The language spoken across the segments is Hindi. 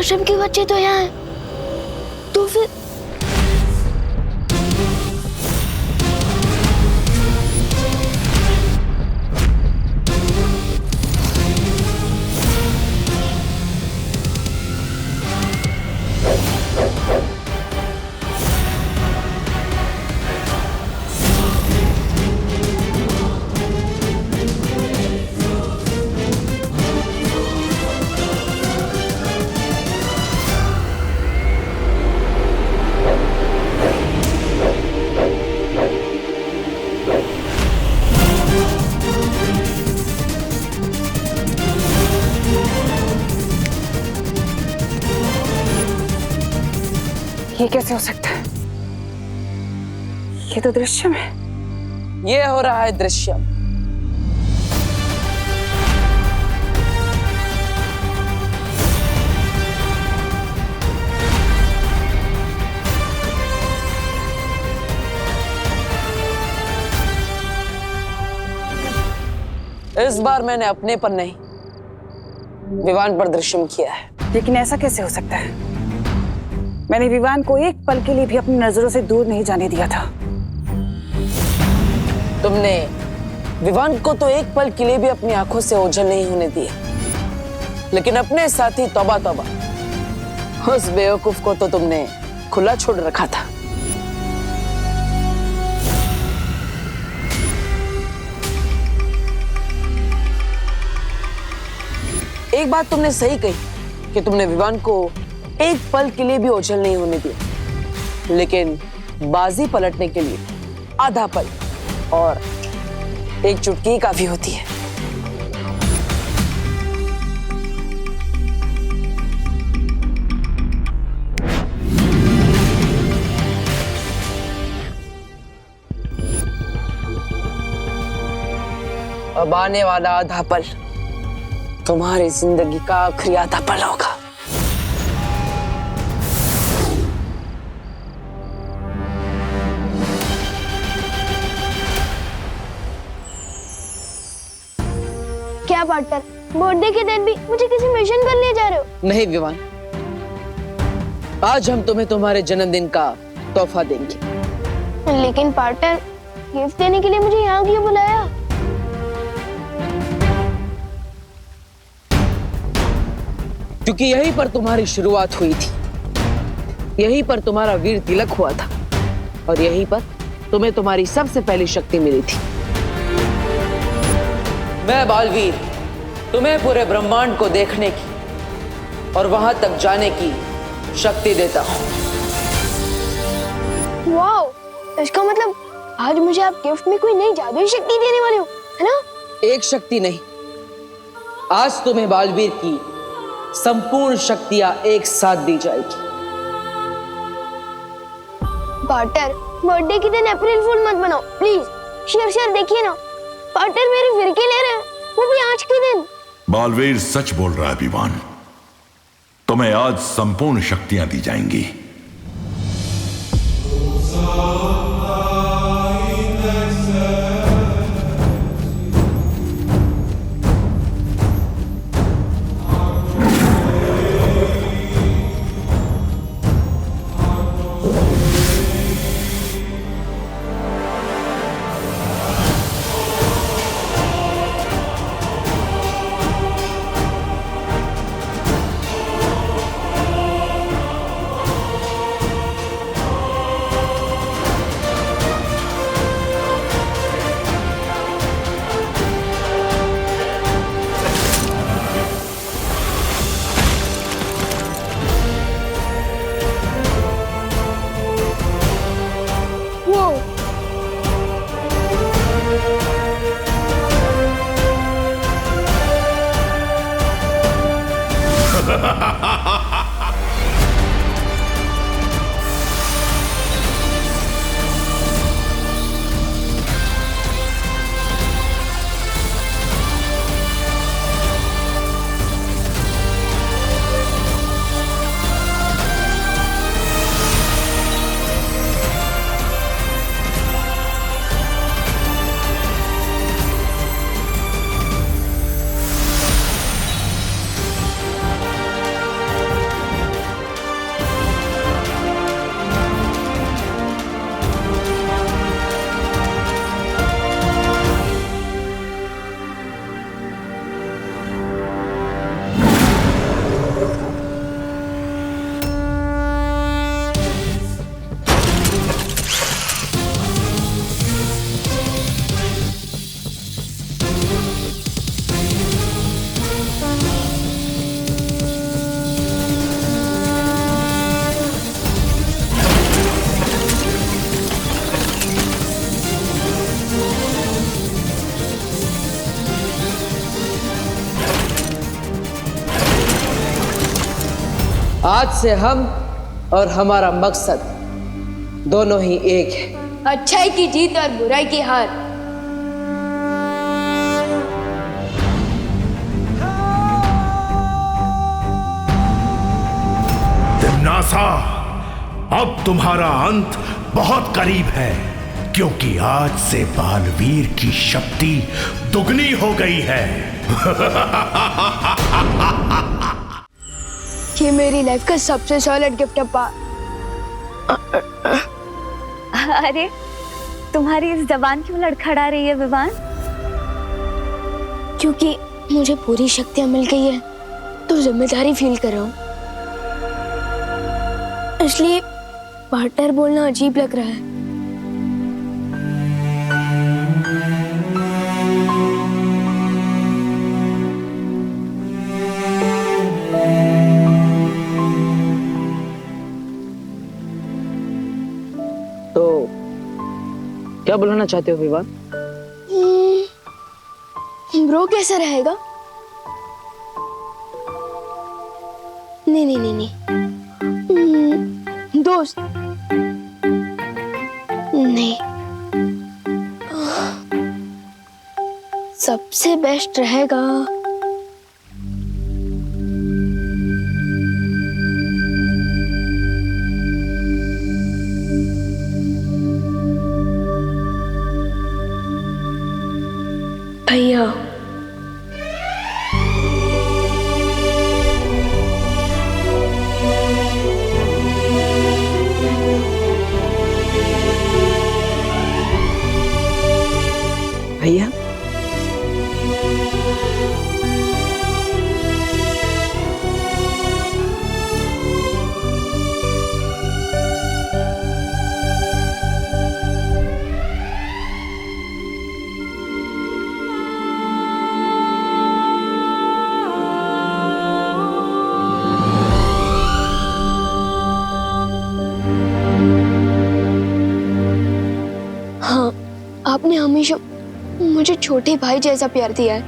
आश्रम के बच्चे तो यहाँ हैं, तो फिर ये कैसे हो सकता है? ये तो दृश्यम है। ये हो रहा है दृश्यम। इस बार मैंने अपने पर नहीं, विवान पर दृश्यम किया है। लेकिन ऐसा कैसे हो सकता है? मैंने विवान को एक पल के लिए भी अपनी नजरों से दूर नहीं जाने दिया था। तुमने विवान को तो एक पल के लिए भी अपनी आंखों से ओझल नहीं होने दिया, लेकिन अपने साथी तौबा तौबा, उस बेवकूफ को तो तुमने खुला छोड़ रखा था। एक बात तुमने सही कही कि तुमने विवान को एक पल के लिए भी ओझल नहीं होने दिया, लेकिन बाजी पलटने के लिए आधा पल और एक चुटकी काफी होती है। अब आने वाला आधा पल तुम्हारी जिंदगी का आखिरी आधा पल होगा। क्या पार्टनर, बर्थडे के दिन भी मुझे किसी मिशन पर ले जा रहे हो? नहीं विवान, आज हम तुम्हें तुम्हारे जन्मदिन का तोहफा देंगे। लेकिन पार्टनर, गिफ्ट देने के लिए मुझे यहाँ क्यों बुलाया? क्योंकि यहीं पर तुम्हारी शुरुआत हुई थी, यहीं पर तुम्हारा वीर तिलक हुआ था, और यहीं पर तुम्हें तुम्हारी सबसे पहली शक्ति मिली थी। मैं बालवीर तुम्हें पूरे ब्रह्मांड को देखने की और वहां तक जाने की शक्ति देता हूं। वाओ, इसका मतलब आज मुझे आप गिफ्ट में कोई नई जादुई शक्ति देने वाले हो, है ना? एक शक्ति नहीं, आज तुम्हें बालवीर की संपूर्ण शक्तियां एक साथ दी जाएगी। पार्टनर, बर्थडे के दिन अप्रैल फूल मत बनाओ प्लीज। शेर देखिए ना, पार्टनर मेरी फिरकी ले रहे हैं, वो भी आज के दिन। बालवीर सच बोल रहा है विवान, तुम्हें आज संपूर्ण शक्तियां दी जाएंगी। से हम और हमारा मकसद दोनों ही एक है। अच्छाई की जीत और बुराई की हार। तिम्नासा, अब तुम्हारा अंत बहुत करीब है, क्योंकि आज से बालवीर की शक्ति दुगनी हो गई है। ये मेरी लाइफ का सबसे सॉलिड गिफ्ट है पा। अरे तुम्हारी इस जबान क्यों लड़खड़ा रही है विवान? क्योंकि मुझे पूरी शक्तियां मिल गई है तो जिम्मेदारी फील कर रहा हूँ, इसलिए पार्टनर बोलना अजीब लग रहा है। तो क्या बुलाना चाहते हो विवान? ब्रो कैसा रहेगा? नहीं नहीं नहीं नहीं, दोस्त नहीं, सबसे बेस्ट रहेगा भैया। भैया, हाँ, आपने हमेशा मुझे छोटे भाई जैसा प्यार दिया है,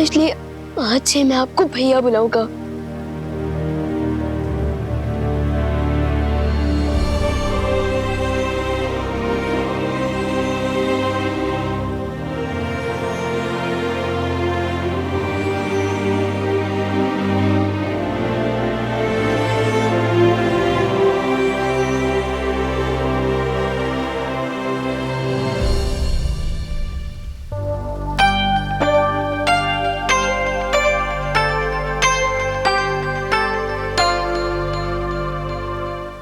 इसलिए आज से मैं आपको भैया बुलाऊंगा।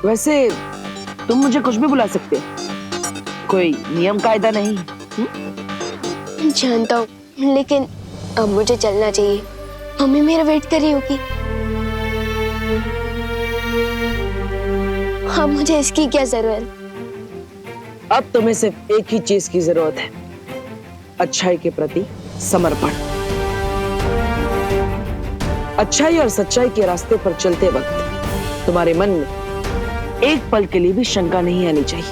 वैसे तुम मुझे कुछ भी बुला सकते हो, कोई नियम कायदा नहीं। जानता हूँ, लेकिन अब मुझे चलना चाहिए, मम्मी मेरा वेट कर रही होगी। अब मुझे इसकी क्या जरूरत? अब तुम्हें सिर्फ एक ही चीज की जरूरत है, अच्छाई के प्रति समर्पण। अच्छाई और सच्चाई के रास्ते पर चलते वक्त तुम्हारे मन में एक पल के लिए भी शंका नहीं आनी चाहिए।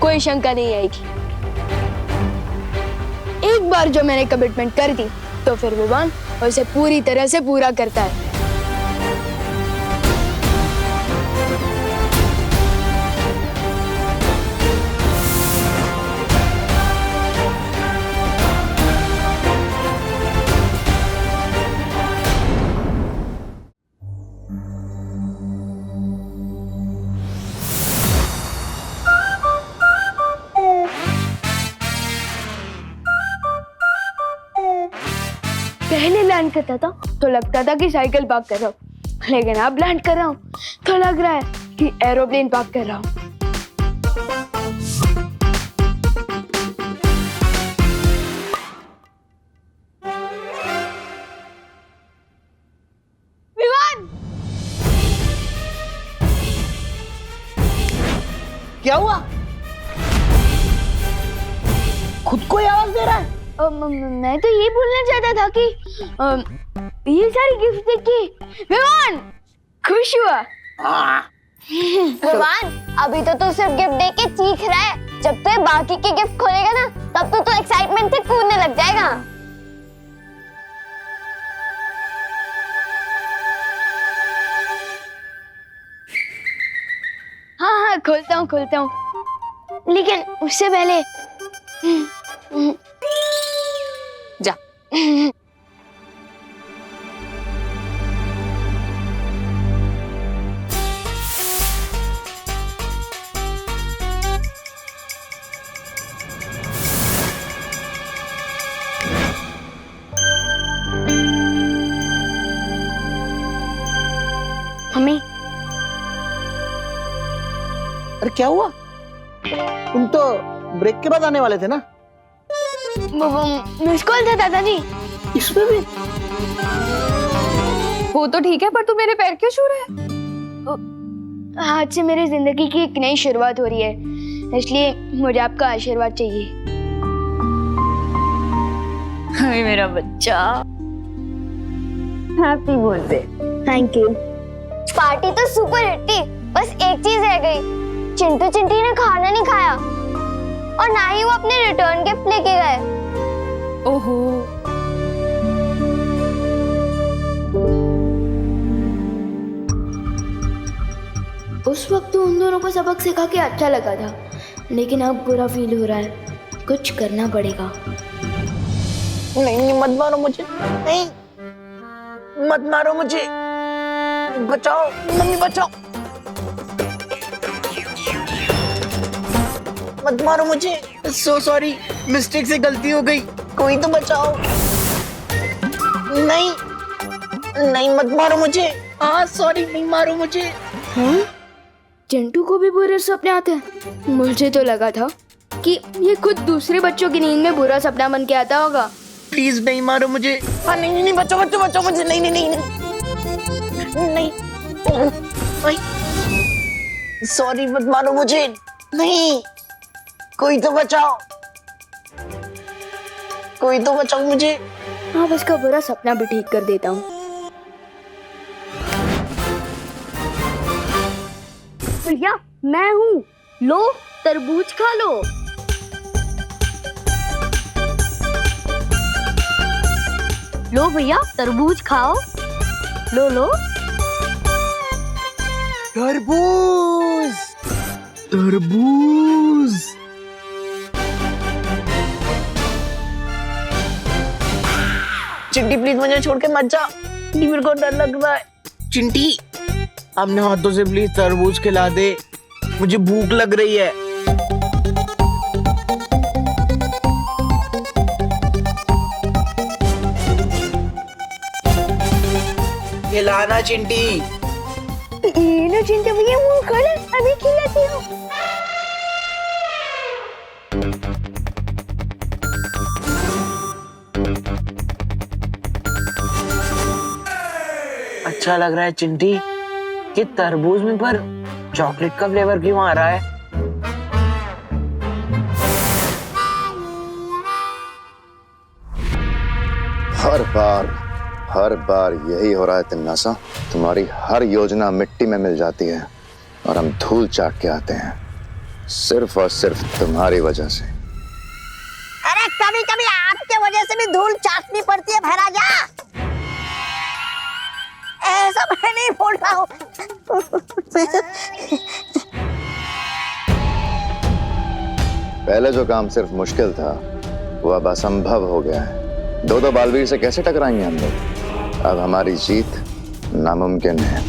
कोई शंका नहीं आएगी। एक बार जो मैंने कमिटमेंट कर दी तो फिर विवान उसे पूरी तरह से पूरा करता है। पहले लैंड करता था तो लगता था कि साइकिल पार्क कर रहा हूँ, लेकिन अब लैंड कर रहा हूँ तो लग रहा है कि एरोप्लेन पार्क कर रहा हूँ। विवान! क्या हुआ? खुद को ही आवाज दे रहा है? मैं तो ये बोलना चाहता था कि ये सारी गिफ्ट देख के विवान खुश हुआ। विवान, अभी तो सिर्फ गिफ्ट दे के चीख रहा है। जब तो बाकी के गिफ्ट खोलेगा ना, तब तो एक्साइटमेंट से कूदने लग जाएगा। हाँ खोलता हूँ, लेकिन उससे पहले जा। मम्मी, अरे क्या हुआ? तुम तो ब्रेक के बाद आने वाले थे ना? वो मिस कॉल था दादाजी। इसमें भी? वो तो ठीक है, पर तू मेरे पैर क्यों छू रहा है? आज से मेरी जिंदगी की एक नई शुरुआत हो रही है, इसलिए मुझे आपका आशीर्वाद चाहिए। हाय मेरा बच्चा, happy birthday. Thank you. Party तो सुपर हिट थी, बस एक चीज रह गई। चिंटू चिंटी ने खाना नहीं खाया और ना ही वो अपने रिटर्न गिफ्ट लेके गए। ओहो, उस वक्त तो उन दोनों को सबक सिखा के अच्छा लगा था, लेकिन अब बुरा फील हो रहा है। कुछ करना पड़ेगा। नहीं, मत मारो मुझे। नहीं, मत मारो मुझे। बचाओ मम्मी, बचाओ। मत मारो मुझे। सो सॉरी, मिस्टेक से गलती हो गई। कोई तो बचाओ। नहीं नहीं, मत मारो मुझे। हाँ सॉरी, नहीं मारो मुझे। हाँ? चिंटू को भी बुरे सपने आते हैं? मुझे तो लगा था कि ये खुद दूसरे बच्चों की नींद में बुरा सपना बन के आता होगा। प्लीज नहीं मारो मुझे। हाँ नहीं नहीं, बचाओ बचाओ बचाओ मुझे। नहीं नहीं नहीं नहीं नहीं, सॉरी, मत मारो मुझे। नहीं, कोई तो बचाओ, कोई तो बचाओ मुझे। हाँ, बस का बुरा सपना भी ठीक कर देता हूँ। भैया मैं हूँ, लो तरबूज खा लो। लो भैया तरबूज खाओ, लो लो। तरबूज, तरबूज। चिंटी प्लीज मुझे छोड़ के मत जा, मेरे को डर लग रहा है। चिंटी, अपने हाथों से प्लीज तरबूज खिला दे, मुझे भूख लग रही है। खिलाना चिंटी। ये लो चिंटू भैया, मुंह खोलो, अभी खिलाती हूँ। अच्छा लग रहा है चिंटी कि तरबूज में पर चॉकलेट का फ्लेवर क्यों आ रहा है? हर बार यही हो रहा है तिन्नासा। तुम्हारी हर योजना मिट्टी में मिल जाती है और हम धूल चाट के आते हैं, सिर्फ और सिर्फ तुम्हारी वजह से। अरे कभी कभी आपके वजह से भी धूल चाटनी पड़ती है भैराजा। ऐसा मैं नहीं बोल रहा हूँ। पहले जो काम सिर्फ मुश्किल था वो अब असंभव हो गया है। दो बालवीर से कैसे टकराएंगे हम लोग? अब हमारी जीत नामुमकिन है।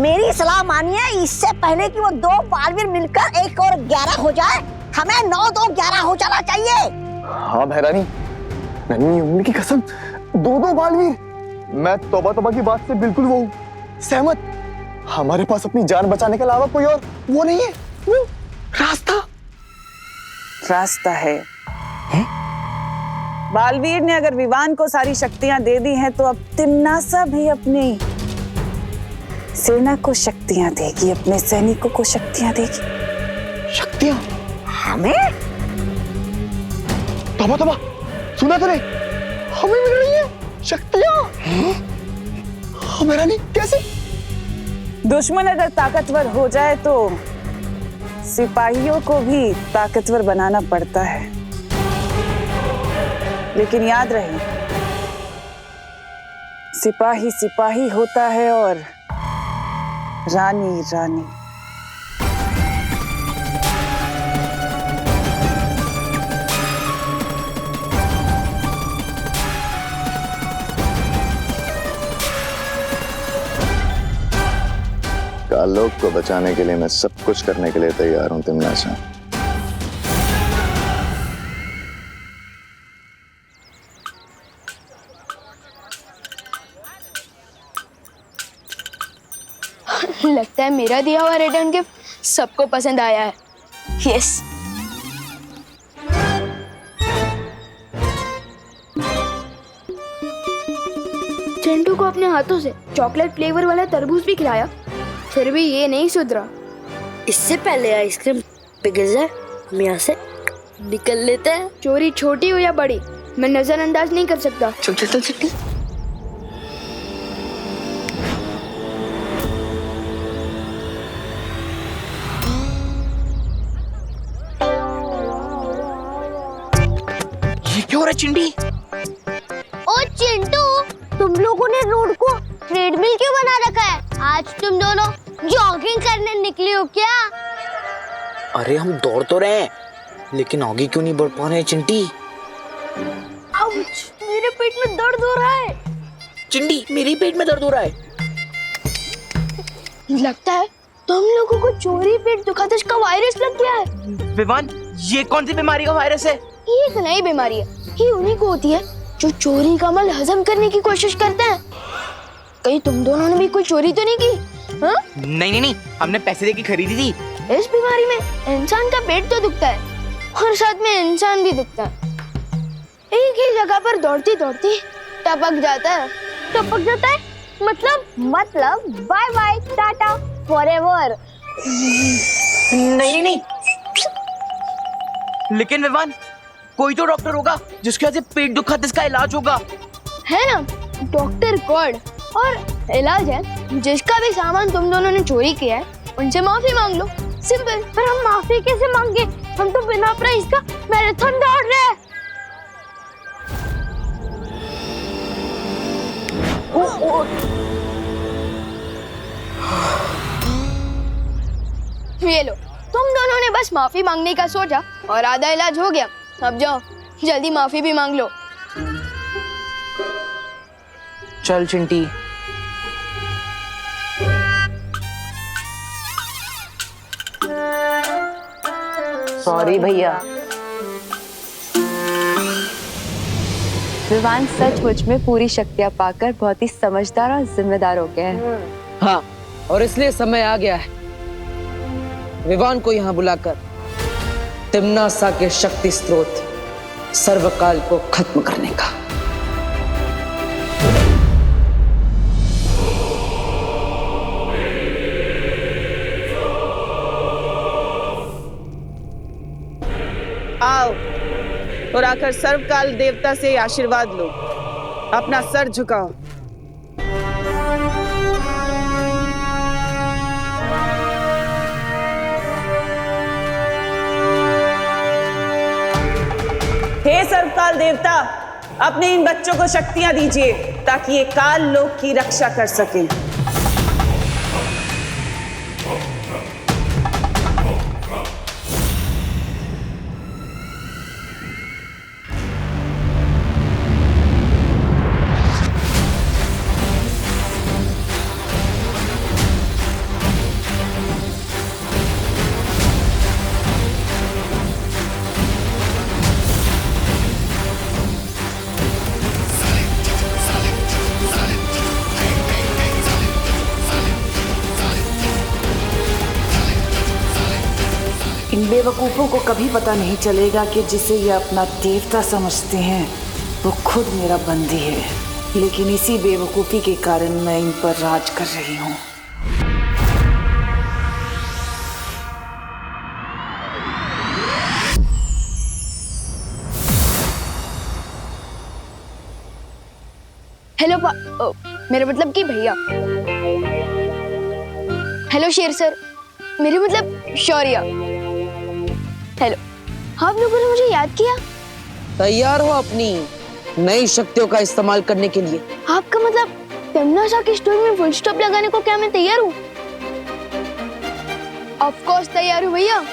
मेरी सलाह मानिए, इससे पहले कि वो दो बालवीर मिलकर 1 और 11 हो जाए, हमें 9 2 11 हो जाना चाहिए। हाँ भैरानी, नन्ही उम्र की कसम, 2 बालवीर। मैं तौबा की बात से बिल्कुल वो सहमत। हमारे पास अपनी जान बचाने के अलावा कोई और वो नहीं है, वो रास्ता है? बालवीर ने अगर विवान को सारी शक्तियां दे दी हैं, तो अब तिन्नासा भी अपनी सेना को शक्तियां देगी, अपने सैनिकों को शक्तियां देगी। शक्तियां? हमें? तौबा, सुना तूने? हमें मिल रही है शक्तियां? मेरा नहीं, कैसे? दुश्मन अगर ताकतवर हो जाए तो सिपाहियों को भी ताकतवर बनाना पड़ता है, लेकिन याद रहे, सिपाही सिपाही होता है और रानी रानी। आलोक को बचाने के लिए मैं सब कुछ करने के लिए तैयार हूं तिमनासा। लगता है मेरा दिया हुआ रिटर्न गिफ्ट सबको पसंद आया है। यस। चिंटू को अपने हाथों से चॉकलेट फ्लेवर वाला तरबूज भी खिलाया, फिर भी ये नहीं सुधरा। इससे पहले आइसक्रीम पिघल जाए हम यहाँ से निकल लेते हैं। चोरी छोटी हो या बड़ी मैं नजरअंदाज नहीं कर सकता। चल चल चल चल। ये क्यों हो रहा है चिंटी? ओ चिंटू, तुम लोगों ने रोड को ट्रेडमिल क्यों बना रखा है? आज तुम दोनों जॉगिंग करने निकले हो क्या? अरे हम दौड़ तो रहे हैं, लेकिन आगे क्यों नहीं बढ़ पा रहे हैं चिंटी? आउच, मेरे पेट में दर्द हो रहा है। चिंटी, मेरे पेट में दर्द हो रहा है। लगता है तुम लोगों को चोरी पेट दुखादश का वायरस लग गया है। विवान, ये कौन सी बीमारी का वायरस है? ये एक नई बीमारी है, ये उन्हीं को होती है जो चोरी का माल हजम करने की कोशिश करते हैं। कहीं तुम दोनों ने भी कोई चोरी तो नहीं की? हाँ? नहीं, हमने पैसे देके खरीदी थी। इस बीमारी में इंसान का पेट तो दुखता है और साथ में इंसान भी दुखता है। एक ही जगह पर दौड़ती दौड़ती टपक जाता है। टपक जाता है मतलब बाय बाय टाटा फॉरएवर। नहीं, लेकिन विवान, कोई तो डॉक्टर होगा जिसके वजह से पेट दुखा जिसका इलाज होगा। है ना, डॉक्टर गॉड। और इलाज है, जिसका भी सामान तुम दोनों ने चोरी किया है उनसे माफी मांग लो। सिंपल। पर हम माफी कैसे मांगे? हम तो बिना प्राइस का मैराथन दौड़ रहे हैं। ये लो, तुम दोनों ने बस माफी मांगने का सोचा और आधा इलाज हो गया। अब जाओ, जल्दी माफी भी मांग लो। चल चिंटी। सॉरी भैया। विवान सचमुच में पूरी शक्तियां पाकर बहुत ही समझदार और जिम्मेदार हो गए हैं। हाँ, और इसलिए समय आ गया है विवान को यहाँ बुलाकर तिम्नासा के शक्ति स्रोत सर्वकाल को खत्म करने का। आओ और आकर सर्वकाल देवता से आशीर्वाद लो। अपना सर झुकाओ। हे सर्वकाल देवता, अपने इन बच्चों को शक्तियां दीजिए ताकि ये काल लोक की रक्षा कर सकें। इन बेवकूफों को कभी पता नहीं चलेगा कि जिसे ये अपना देवता समझते हैं वो खुद मेरा बंदी है, लेकिन इसी बेवकूफी के कारण मैं इन पर राज कर रही हूँ। मेरा मतलब कि भैया। हेलो शेर सर, मेरे मतलब शौर्य। हेलो, आप लोगों ने मुझे याद किया? तैयार हो अपनी नई शक्तियों का इस्तेमाल करने के लिए? आपका मतलब तमन्ना की स्टोरी में फुल स्टॉप लगाने को क्या मैं तैयार हूँ? ऑफ कोर्स तैयार हूँ भैया।